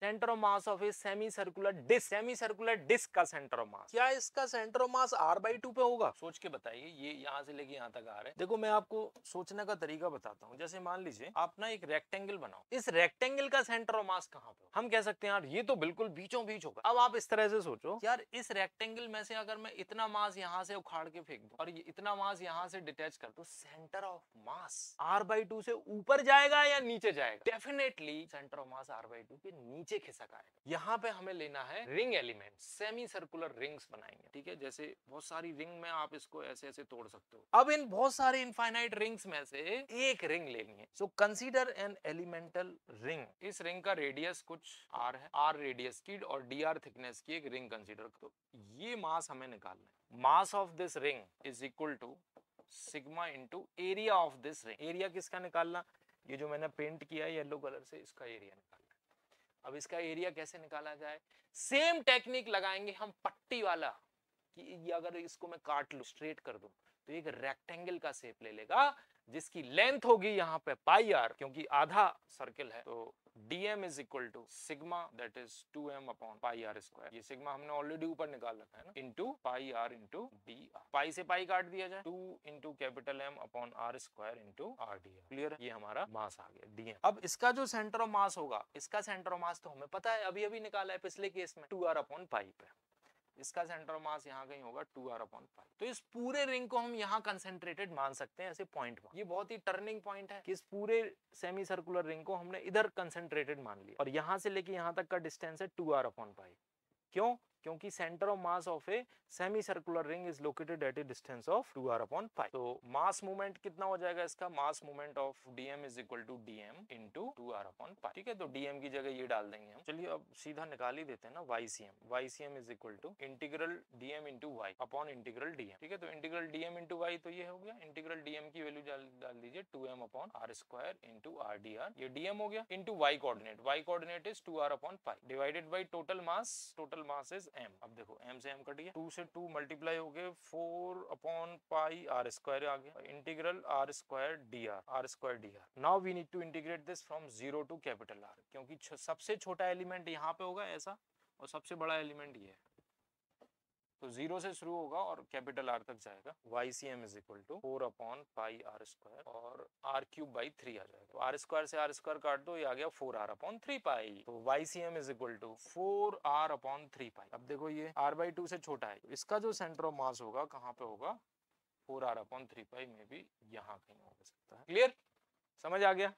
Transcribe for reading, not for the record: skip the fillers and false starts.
Centre of mass of a semi circular disc, semi circular disc का centre of mass, क्या इसका centre of mass r/2 पे होगा? सोच के बताइए, ये यहाँ से लेके यहाँ तक आ रहे हैं। देखो मैं आपको सोचने का तरीका बताता हूँ। जैसे मान लीजिए आप ना एक रेक्टेंगल बनाओ, इस रेक्टेंगल का सेंटर ऑफ मास कहाँ पे होगा? हम कह सकते हैं यार ये तो बिल्कुल बीचों बीच होगा। अब आप इस तरह से सोचो, यार इस रेक्टेंगल में से अगर मैं इतना मास यहाँ से उखाड़ के फेंक दूं और ये इतना मास यहाँ से डिटैच कर दूं, सेंटर ऑफ मास r/2 से ऊपर जाएगा या नीचे जाएगा? Definitely centre of mass r/2 के नीचे खिसक आएगा। यहाँ पे हमें लेना है ring element, semi circular rings बनाएंगे, ठीक है। जैसे बहुत सारी रिंग में आप इसको ऐसे ऐसे तोड़ सकते हो। अब इन बहुत सारे इनफाइनाइट रिंग्स में से एक रिंग लेनी है। So consider N elemental ring. इस रिंग का रेडियस कुछ r है, r रेडियस की और dr थिकनेस की एक रिंग कंसीडर करो। ये मास हमें निकालना है। Mass of this ring is equal to sigma into area of this ring. Area किसका निकालना? ये जो मैंने पेंट किया है येलो कलर से, इसका एरिया निकालना। अब इसका एरिया कैसे निकाला जाए? सेम टेक्निक लगाएंगे हम पट्टी वाला, कि अगर इसको मैं काट लूं, स्ट्रेट कर दूं, तो एक रेक्टेंगल का शेप ले लेगा जिसकी लेंथ होगी यहाँ पे पाई आर, क्योंकि आधा सर्किल है। तो dm is equal to sigma that is 2m upon pi R square. ये सिग्मा हमने ऑलरेडी ऊपर निकाल रखा है ना, into pi R into D R. Pi से पाई काट दिया जाए, 2 into capital M upon R square into R D R. Clear है? ये हमारा मास आ गया dm। अब इसका जो सेंटर ऑफ मास होगा, इसका सेंटर ऑफ मास तो हमें पता है, अभी अभी निकाला है पिछले केस में, 2r अपॉन पाई पे। इसका सेंटर ऑफ मास यहाँ कहीं होगा 2r अपॉन पाई। तो इस पूरे रिंग को हम यहाँ कंसेंट्रेटेड मान सकते हैं ऐसे पॉइंट पर। ये बहुत ही टर्निंग पॉइंट है कि इस पूरे सेमी सर्कुलर रिंग को हमने इधर कंसेंट्रेटेड मान लिया और यहाँ से लेके यहाँ तक का डिस्टेंस है 2r अपॉन पाई। क्यों? क्योंकि centre of mass of a semi circular ring is located at a distance of 2r upon pi. तो मास मूवमेंट कितना हो जाएगा इसका? Mass movement of dm is equal to dm into 2r upon pi. ठीक है, तो dm की जगह ये डाल देंगे हम। चलिए अब सीधा निकाल ही देते हैं ना, ycm। ycm is equal to integral dm into y upon integral dm। ठीक है, तो इंटीग्रल dm इंटू y तो ये हो गया, इंटीग्रल dm की वैल्यू डाल दीजिए 2m upon R square into R D R. ये dm हो गया into y coordinate, y coordinate is 2r upon pi divided by total mass is m। अब देखो m से m कट गया, 2 से 2 मल्टीप्लाई हो गए, 4 अपॉन पाई आर स्क्वायर आ गया, integral R square D R. Now we need to integrate this from 0 to capital R, क्योंकि सबसे छोटा एलिमेंट यहाँ पे होगा ऐसा और सबसे बड़ा एलिमेंट ये है, तो 0 से शुरू होगा और कैपिटल आर तक जाएगा। YCM is equal to 4 upon pi R square और आर क्यूब बाई 3 आ जाएगा। तो आर स्क्वायर से आर स्क्वायर काट दो, ये आ गया 4r अपॉन 3 पाई। तो YCM is equal to 4r upon 3 pi. अब देखो ये r/2 से छोटा है, इसका जो सेंटर ऑफ मास होगा कहाँ पे होगा? 4r अपॉन 3 पाई में भी यहाँ कहीं हो सकता है। क्लियर? समझ आ गया?